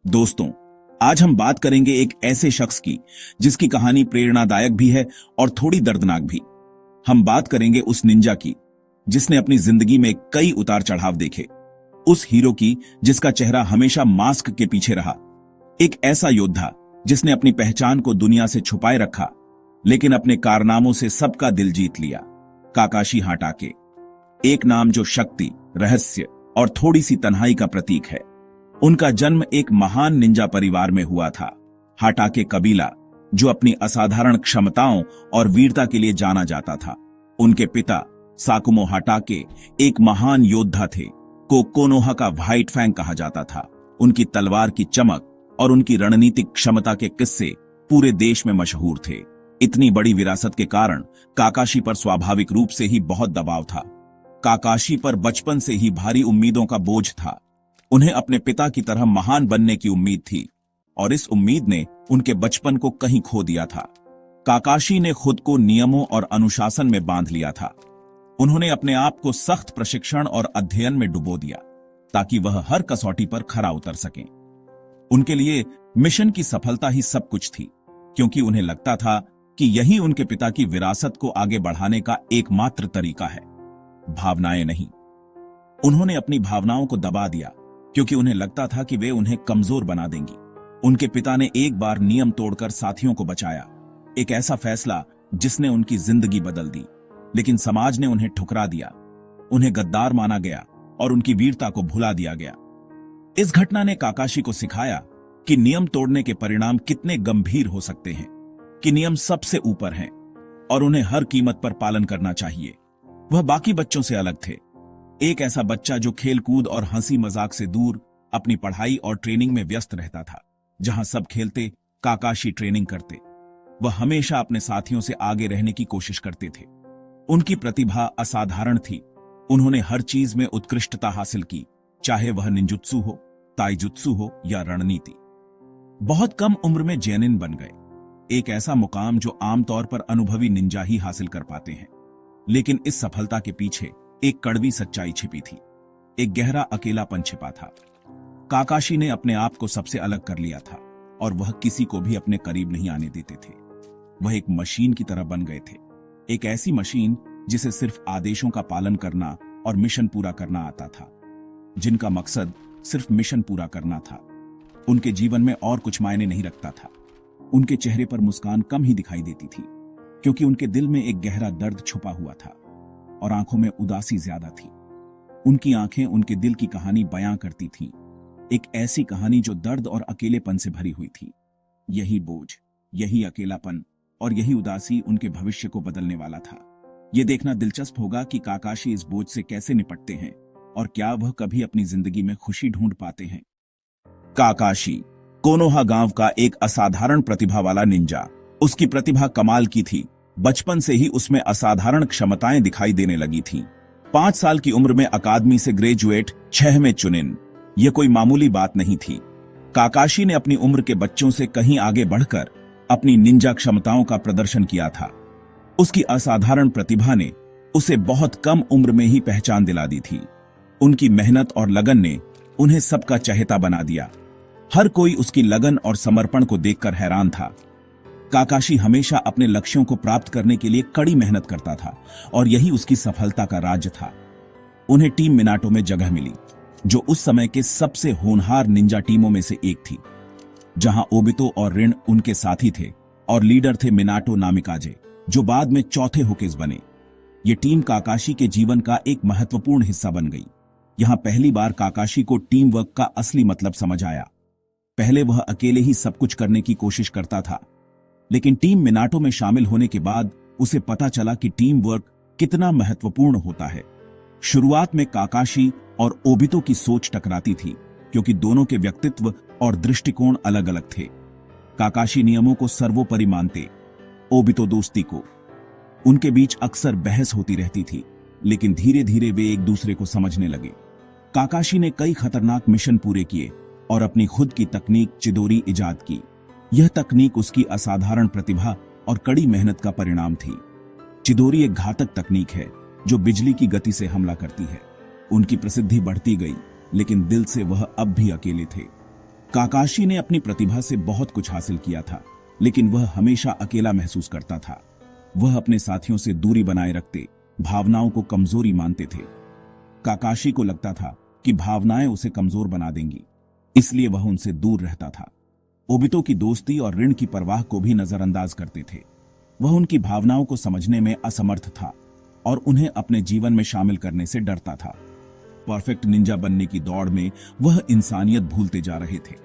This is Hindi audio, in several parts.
दोस्तों, आज हम बात करेंगे एक ऐसे शख्स की जिसकी कहानी प्रेरणादायक भी है और थोड़ी दर्दनाक भी। हम बात करेंगे उस निंजा की जिसने अपनी जिंदगी में कई उतार चढ़ाव देखे, उस हीरो की जिसका चेहरा हमेशा मास्क के पीछे रहा, एक ऐसा योद्धा जिसने अपनी पहचान को दुनिया से छुपाए रखा लेकिन अपने कारनामों से सबका दिल जीत लिया। काकाशी हाटाके, एक नाम जो शक्ति, रहस्य और थोड़ी सी तन्हाई का प्रतीक है। उनका जन्म एक महान निंजा परिवार में हुआ था। हाटाके कबीला जो अपनी असाधारण क्षमताओं और वीरता के लिए जाना जाता था। उनके पिता साकुमो हाटाके एक महान योद्धा थे, को कोनोहा का व्हाइट फैंग कहा जाता था। उनकी तलवार की चमक और उनकी रणनीतिक क्षमता के किस्से पूरे देश में मशहूर थे। इतनी बड़ी विरासत के कारण काकाशी पर स्वाभाविक रूप से ही बहुत दबाव था। काकाशी पर बचपन से ही भारी उम्मीदों का बोझ था। उन्हें अपने पिता की तरह महान बनने की उम्मीद थी और इस उम्मीद ने उनके बचपन को कहीं खो दिया था। काकाशी ने खुद को नियमों और अनुशासन में बांध लिया था। उन्होंने अपने आप को सख्त प्रशिक्षण और अध्ययन में डुबो दिया ताकि वह हर कसौटी पर खरा उतर सकें। उनके लिए मिशन की सफलता ही सब कुछ थी, क्योंकि उन्हें लगता था कि यही उनके पिता की विरासत को आगे बढ़ाने का एकमात्र तरीका है, भावनाएं नहीं। उन्होंने अपनी भावनाओं को दबा दिया क्योंकि उन्हें लगता था कि वे उन्हें कमजोर बना देंगी। उनके पिता ने एक बार नियम तोड़कर साथियों को बचाया, एक ऐसा फैसला जिसने उनकी जिंदगी बदल दी, लेकिन समाज ने उन्हें ठुकरा दिया। उन्हें गद्दार माना गया और उनकी वीरता को भुला दिया गया। इस घटना ने काकाशी को सिखाया कि नियम तोड़ने के परिणाम कितने गंभीर हो सकते हैं, कि नियम सबसे ऊपर हैं और उन्हें हर कीमत पर पालन करना चाहिए। वह बाकी बच्चों से अलग थे, एक ऐसा बच्चा जो खेलकूद और हंसी मजाक से दूर अपनी पढ़ाई और ट्रेनिंग में व्यस्त रहता था। जहां सब खेलते, काकाशी ट्रेनिंग करते। वह हमेशा अपने साथियों से आगे रहने की कोशिश करते थे। उनकी प्रतिभा असाधारण थी। उन्होंने हर चीज में उत्कृष्टता हासिल की, चाहे वह निंजुत्सु हो, ताइजुत्सु हो या रणनीति। बहुत कम उम्र में जेनिन बन गए, एक ऐसा मुकाम जो आमतौर पर अनुभवी निंजा ही हासिल कर पाते हैं। लेकिन इस सफलता के पीछे एक कड़वी सच्चाई छिपी थी, एक गहरा अकेलापन छिपा था। काकाशी ने अपने आप को सबसे अलग कर लिया था और वह किसी को भी अपने करीब नहीं आने देते थे। वह एक मशीन की तरह बन गए थे, एक ऐसी मशीन जिसे सिर्फ आदेशों का पालन करना और मिशन पूरा करना आता था, जिनका मकसद सिर्फ मिशन पूरा करना था। उनके जीवन में और कुछ मायने नहीं रखता था। उनके चेहरे पर मुस्कान कम ही दिखाई देती थी, क्योंकि उनके दिल में एक गहरा दर्द छुपा हुआ था और आंखों में उदासी ज्यादा थी। उनकी आंखें उनके दिल की कहानी बयां करती थीं, एक ऐसी कहानी जो दर्द और अकेलेपन से भरी हुई थी। यही बोझ, यही अकेलापन और यही उदासी उनके भविष्य को बदलने वाला था। यह देखना दिलचस्प होगा कि काकाशी इस बोझ से कैसे निपटते हैं और क्या वह कभी अपनी जिंदगी में खुशी ढूंढ पाते हैं। काकाशी कोनोहा गांव का एक असाधारण प्रतिभा वाला निंजा। उसकी प्रतिभा कमाल की थी। बचपन से ही उसमें असाधारण क्षमताएं दिखाई देने लगी थीं। 5 साल की उम्र में अकादमी से ग्रेजुएट 6 में चुनिन। यह कोई मामूली बात नहीं थी। काकाशी ने अपनी उम्र के बच्चों से कहीं आगे बढ़कर अपनी निंजा क्षमताओं का प्रदर्शन किया था। उसकी असाधारण प्रतिभा ने उसे बहुत कम उम्र में ही पहचान दिला दी थी। उनकी मेहनत और लगन ने उन्हें सबका चहेता बना दिया। हर कोई उसकी लगन और समर्पण को देखकर हैरान था। काकाशी हमेशा अपने लक्ष्यों को प्राप्त करने के लिए कड़ी मेहनत करता था और यही उसकी सफलता का राज था। उन्हें टीम मिनाटो में जगह मिली, जो उस समय के सबसे होनहार निंजा टीमों में से एक थी, जहां ओबितो और रिन उनके साथी थे और लीडर थे मिनाटो नामिकाजे, जो बाद में चौथे होकेज बने। ये टीम काकाशी के जीवन का एक महत्वपूर्ण हिस्सा बन गई। यहां पहली बार काकाशी को टीम वर्क का असली मतलब समझ आया। पहले वह अकेले ही सब कुछ करने की कोशिश करता था, लेकिन टीम मिनाटो में शामिल होने के बाद उसे पता चला कि टीम वर्क कितना महत्वपूर्ण होता है। शुरुआत में काकाशी और ओबितो की सोच टकराती थी, क्योंकि दोनों के व्यक्तित्व और दृष्टिकोण अलग अलग थे। काकाशी नियमों को सर्वोपरि मानते, ओबितो दोस्ती को। उनके बीच अक्सर बहस होती रहती थी, लेकिन धीरे धीरे वे एक दूसरे को समझने लगे। काकाशी ने कई खतरनाक मिशन पूरे किए और अपनी खुद की तकनीक चिदोरी इजाद की। यह तकनीक उसकी असाधारण प्रतिभा और कड़ी मेहनत का परिणाम थी। चिदोरी एक घातक तकनीक है जो बिजली की गति से हमला करती है। उनकी प्रसिद्धि बढ़ती गई, लेकिन दिल से वह अब भी अकेले थे। काकाशी ने अपनी प्रतिभा से बहुत कुछ हासिल किया था, लेकिन वह हमेशा अकेला महसूस करता था। वह अपने साथियों से दूरी बनाए रखते, भावनाओं को कमजोरी मानते थे। काकाशी को लगता था कि भावनाएं उसे कमजोर बना देंगी, इसलिए वह उनसे दूर रहता था। ओबितो की दोस्ती और ऋण की परवाह को भी नजरअंदाज करते थे। वह उनकी भावनाओं को समझने में असमर्थ था और उन्हें अपने जीवन में शामिल करने से डरता था। परफेक्ट निंजा बनने की दौड़ में वह इंसानियत भूलते जा रहे थे।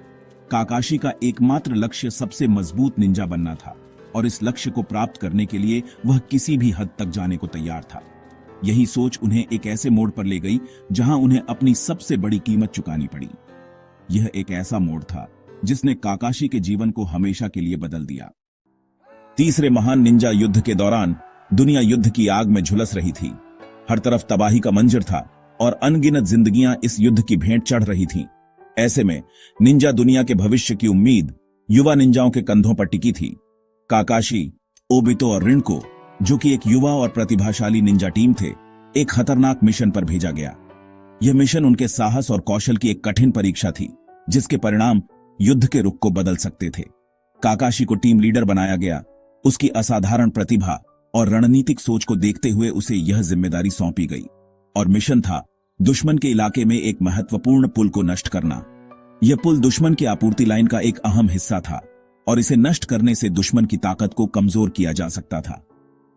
काकाशी का एकमात्र लक्ष्य सबसे मजबूत निंजा बनना था और इस लक्ष्य को प्राप्त करने के लिए वह किसी भी हद तक जाने को तैयार था। यही सोच उन्हें एक ऐसे मोड़ पर ले गई जहां उन्हें अपनी सबसे बड़ी कीमत चुकानी पड़ी। यह एक ऐसा मोड़ था जिसने काकाशी के जीवन को हमेशा के लिए बदल दिया। तीसरे महान निंजा युद्ध के दौरान दुनिया युद्ध की आग में झुलस रही थी। हर तरफ तबाही का मंजर था और अनगिनत जिंदगियां इस युद्ध की भेंट चढ़ रही थीं। ऐसे में निंजा दुनिया के भविष्य की उम्मीद युवा निंजाओं के कंधों पर टिकी थी। काकाशी, ओबितो और रिनको, जो कि एक युवा और प्रतिभाशाली निंजा टीम थे, एक खतरनाक मिशन पर भेजा गया। यह मिशन उनके साहस और कौशल की एक कठिन परीक्षा थी, जिसके परिणाम युद्ध के रुख को बदल सकते थे। काकाशी को टीम लीडर बनाया गया। उसकी असाधारण प्रतिभा और रणनीतिक सोच को देखते हुए उसे यह जिम्मेदारी सौंपी गई और मिशन था दुश्मन के इलाके में एक महत्वपूर्ण पुल को नष्ट करना। यह पुल दुश्मन की आपूर्ति लाइन का एक अहम हिस्सा था और इसे नष्ट करने से दुश्मन की ताकत को कमजोर किया जा सकता था।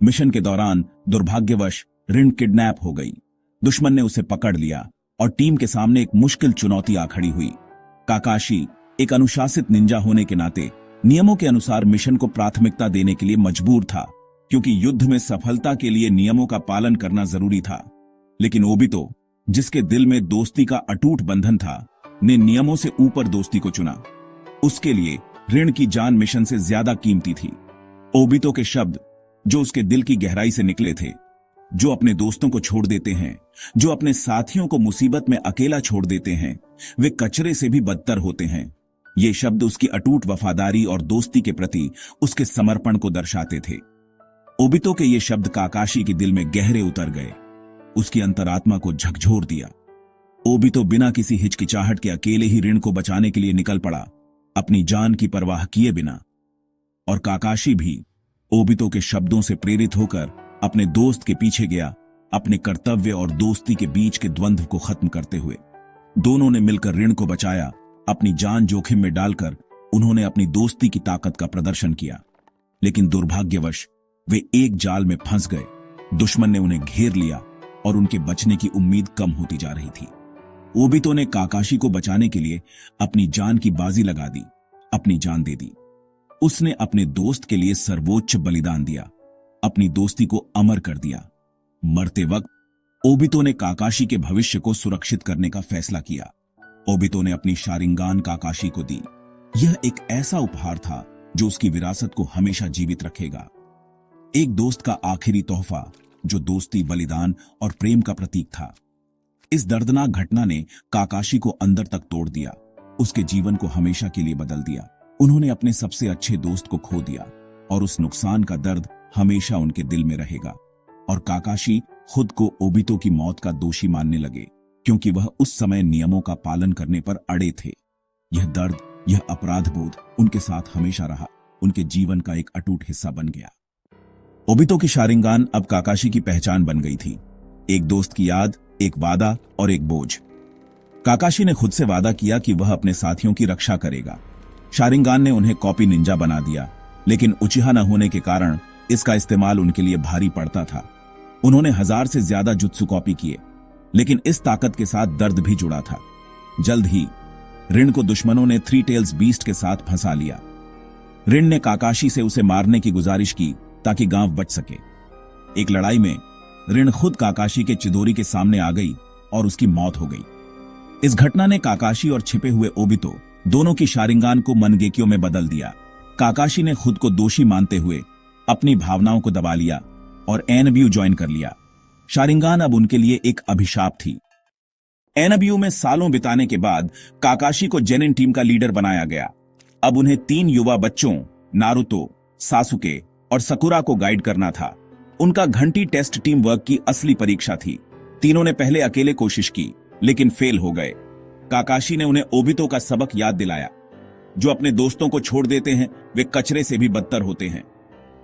मिशन के दौरान दुर्भाग्यवश ऋण किडनैप हो गई। दुश्मन ने उसे पकड़ लिया और टीम के सामने एक मुश्किल चुनौती आ खड़ी हुई। काकाशी एक अनुशासित निंजा होने के नाते नियमों के अनुसार मिशन को प्राथमिकता देने के लिए मजबूर था, क्योंकि युद्ध में सफलता के लिए नियमों का पालन करना जरूरी था। लेकिन ओबितो, जिसके दिल में दोस्ती का अटूट बंधन था, ने नियमों से ऊपर दोस्ती को चुना। उसके लिए ऋण की जान मिशन से ज्यादा कीमती थी। ओबितो के शब्द, जो उसके दिल की गहराई से निकले थे, जो अपने दोस्तों को छोड़ देते हैं, जो अपने साथियों को मुसीबत में अकेला छोड़ देते हैं, वे कचरे से भी बदतर होते हैं। ये शब्द उसकी अटूट वफादारी और दोस्ती के प्रति उसके समर्पण को दर्शाते थे। ओबितो के ये शब्द काकाशी के दिल में गहरे उतर गए, उसकी अंतरात्मा को झकझोर दिया। ओबितो बिना किसी हिचकिचाहट के अकेले ही ऋण को बचाने के लिए निकल पड़ा, अपनी जान की परवाह किए बिना। और काकाशी भी ओबितो के शब्दों से प्रेरित होकर अपने दोस्त के पीछे गया, अपने कर्तव्य और दोस्ती के बीच के द्वंद्व को खत्म करते हुए। दोनों ने मिलकर ऋण को बचाया। अपनी जान जोखिम में डालकर उन्होंने अपनी दोस्ती की ताकत का प्रदर्शन किया। लेकिन दुर्भाग्यवश वे एक जाल में फंस गए। दुश्मन ने उन्हें घेर लिया और उनके बचने की उम्मीद कम होती जा रही थी। ओबितो ने काकाशी को बचाने के लिए अपनी जान की बाजी लगा दी, अपनी जान दे दी। उसने अपने दोस्त के लिए सर्वोच्च बलिदान दिया, अपनी दोस्ती को अमर कर दिया। मरते वक्त ओबितो ने काकाशी के भविष्य को सुरक्षित करने का फैसला किया। ओबितो ने अपनी शारिंगान काकाशी को दी। यह एक ऐसा उपहार था जो उसकी विरासत को हमेशा जीवित रखेगा। एक दोस्त का आखिरी तोहफा, जो दोस्ती, बलिदान और प्रेम का प्रतीक था। इस दर्दनाक घटना ने काकाशी को अंदर तक तोड़ दिया, उसके जीवन को हमेशा के लिए बदल दिया। उन्होंने अपने सबसे अच्छे दोस्त को खो दिया और उस नुकसान का दर्द हमेशा उनके दिल में रहेगा। और काकाशी खुद को ओबितो की मौत का दोषी मानने लगे, क्योंकि वह उस समय नियमों का पालन करने पर अड़े थे। यह दर्द, यह अपराध बोध उनके साथ हमेशा रहा, उनके जीवन का एक अटूट हिस्सा बन गया। ओबितो की शारिंगान अब काकाशी की पहचान बन गई थी। एक दोस्त की याद, एक वादा और एक बोझ। काकाशी ने खुद से वादा किया कि वह अपने साथियों की रक्षा करेगा। शारिंगान ने उन्हें कॉपी निंजा बना दिया, लेकिन उचिहा न होने के कारण इसका इस्तेमाल उनके लिए भारी पड़ता था। उन्होंने 1000 से ज्यादा जुत्सु कॉपी किए, लेकिन इस ताकत के साथ दर्द भी जुड़ा था। जल्द ही ऋण को दुश्मनों ने 3 टेल्स बीस्ट के साथ फंसा लिया। ऋण ने काकाशी से उसे मारने की गुजारिश की ताकि गांव बच सके। एक लड़ाई में ऋण खुद काकाशी के चिदोरी के सामने आ गई और उसकी मौत हो गई। इस घटना ने काकाशी और छिपे हुए ओबितो दोनों की शारिंगान को मनगेकियों में बदल दिया। काकाशी ने खुद को दोषी मानते हुए अपनी भावनाओं को दबा लिया और एनबीयू ज्वाइन कर लिया। शारिंगान अब उनके लिए एक अभिशाप थी। एनबीयू में सालों बिताने के बाद काकाशी को जेनिन टीम का लीडर बनाया गया। अब उन्हें 3 युवा बच्चों नारुतो, सासुके और सकुरा को गाइड करना था। उनका घंटी टेस्ट टीम वर्क की असली परीक्षा थी। तीनों ने पहले अकेले कोशिश की, लेकिन फेल हो गए। काकाशी ने उन्हें ओबितो का सबक याद दिलाया जो अपने दोस्तों को छोड़ देते हैं वे कचरे से भी बदतर होते हैं।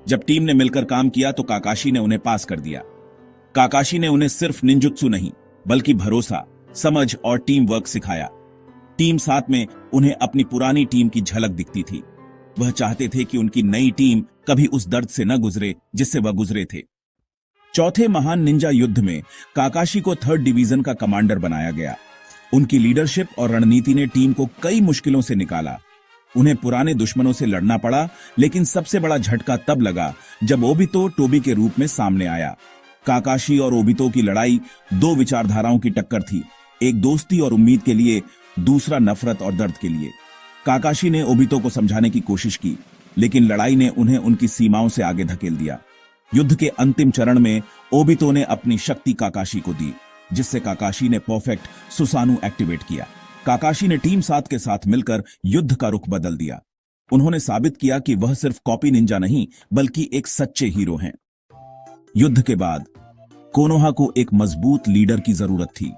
जब टीम ने मिलकर काम किया तो काकाशी ने उन्हें पास कर दिया। काकाशी ने उन्हें सिर्फ निंजुत्सु नहीं बल्कि भरोसा, समझ और टीम वर्क सिखाया। टीम साथ में उन्हें अपनी पुरानी टीम की झलक दिखती थी। वह चाहते थे कि उनकी नई टीम कभी उस दर्द से न गुजरे जिससे वह गुजरे थे। चौथे महान निंजा युद्ध में काकाशी को 3rd डिवीजन का कमांडर बनाया गया। उनकी लीडरशिप और रणनीति ने टीम को कई मुश्किलों से निकाला। उन्हें पुराने दुश्मनों से लड़ना पड़ा, लेकिन सबसे बड़ा झटका तब लगा जब ओबितो टोबी के रूप में सामने आया। काकाशी और ओबितो की लड़ाई 2 विचारधाराओं की टक्कर थी, एक दोस्ती और उम्मीद के लिए, दूसरा नफरत और दर्द के लिए। काकाशी ने ओबितो को समझाने की कोशिश की, लेकिन लड़ाई ने उन्हें उनकी सीमाओं से आगे धकेल दिया। युद्ध के अंतिम चरण में ओबितो ने अपनी शक्ति काकाशी को दी, जिससे काकाशी ने परफेक्ट सुसानु एक्टिवेट किया। काकाशी ने टीम 7 के साथ मिलकर युद्ध का रुख बदल दिया। उन्होंने साबित किया कि वह सिर्फ कॉपी निंजा नहीं बल्कि एक सच्चे हीरो हैं। युद्ध के बाद कोनोहा को एक मजबूत लीडर की जरूरत थी।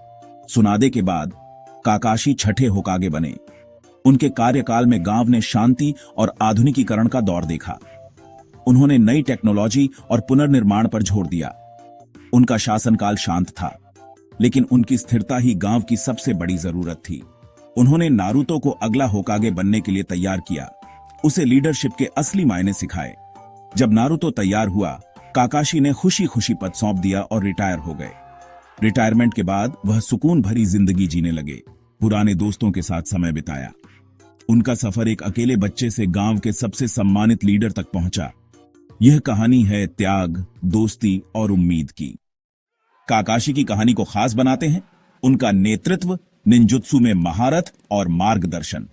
सुनादे के बाद काकाशी छठे होकागे बने। उनके कार्यकाल में गांव ने शांति और आधुनिकीकरण का दौर देखा। उन्होंने नई टेक्नोलॉजी और पुनर्निर्माण पर जोर दिया। उनका शासनकाल शांत था, लेकिन उनकी स्थिरता ही गांव की सबसे बड़ी जरूरत थी। उन्होंने नारुतो को अगला होकागे बनने के लिए तैयार किया, उसे लीडरशिप के असली मायने सिखाए। जब नारुतो तैयार हुआ, काकाशी ने खुशी खुशी पद सौंप दिया और रिटायर हो गए। रिटायरमेंट के बाद वह सुकून भरी जिंदगी जीने लगे, पुराने दोस्तों के साथ समय बिताया। उनका सफर एक अकेले बच्चे से गांव के सबसे सम्मानित लीडर तक पहुंचा। यह कहानी है त्याग, दोस्ती और उम्मीद की। काकाशी की कहानी को खास बनाते हैं उनका नेतृत्व, निंजुत्सु में महारत और मार्गदर्शन।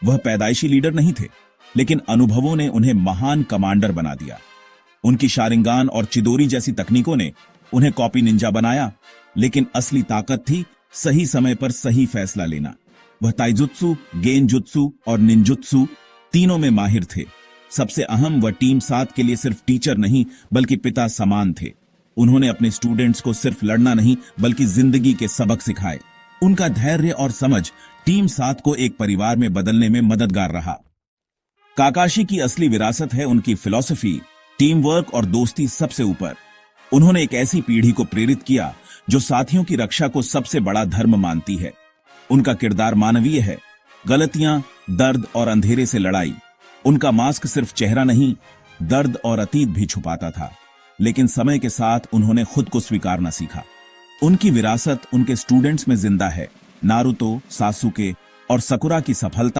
वह पैदाइशी लीडर नहीं थे, लेकिन अनुभवों ने उन्हें महान कमांडर बना दिया। उनकी शारिंगान और चिदोरी जैसी तकनीकों ने उन्हें कॉपी निंजा बनाया, लेकिन असली ताकत थी सही समय पर सही फैसला लेना। वह ताइजुत्सु, गेनजुत्सु और निंजुत्सु तीनों में माहिर थे। सबसे अहम, वह टीम 7 के लिए सिर्फ टीचर नहीं बल्कि पिता समान थे। उन्होंने अपने स्टूडेंट्स को सिर्फ लड़ना नहीं बल्कि जिंदगी के सबक सिखाए। उनका धैर्य और समझ टीम 7 को एक परिवार में बदलने में मददगार रहा। काकाशी की असली विरासत है उनकी फिलॉसफी, टीम वर्क और दोस्ती सबसे ऊपर। उन्होंने एक ऐसी पीढ़ी को प्रेरित किया जो साथियों की रक्षा को सबसे बड़ा धर्म मानती है। उनका किरदार मानवीय है, गलतियां, दर्द और अंधेरे से लड़ाई। उनका मास्क सिर्फ चेहरा नहीं, दर्द और अतीत भी छुपाता था, लेकिन समय के साथ उन्होंने खुद को स्वीकारना सीखा। उनकी विरासत उनके स्टूडेंट्स में जिंदा है। नारुतो, सासुके और सकुरा की सफलता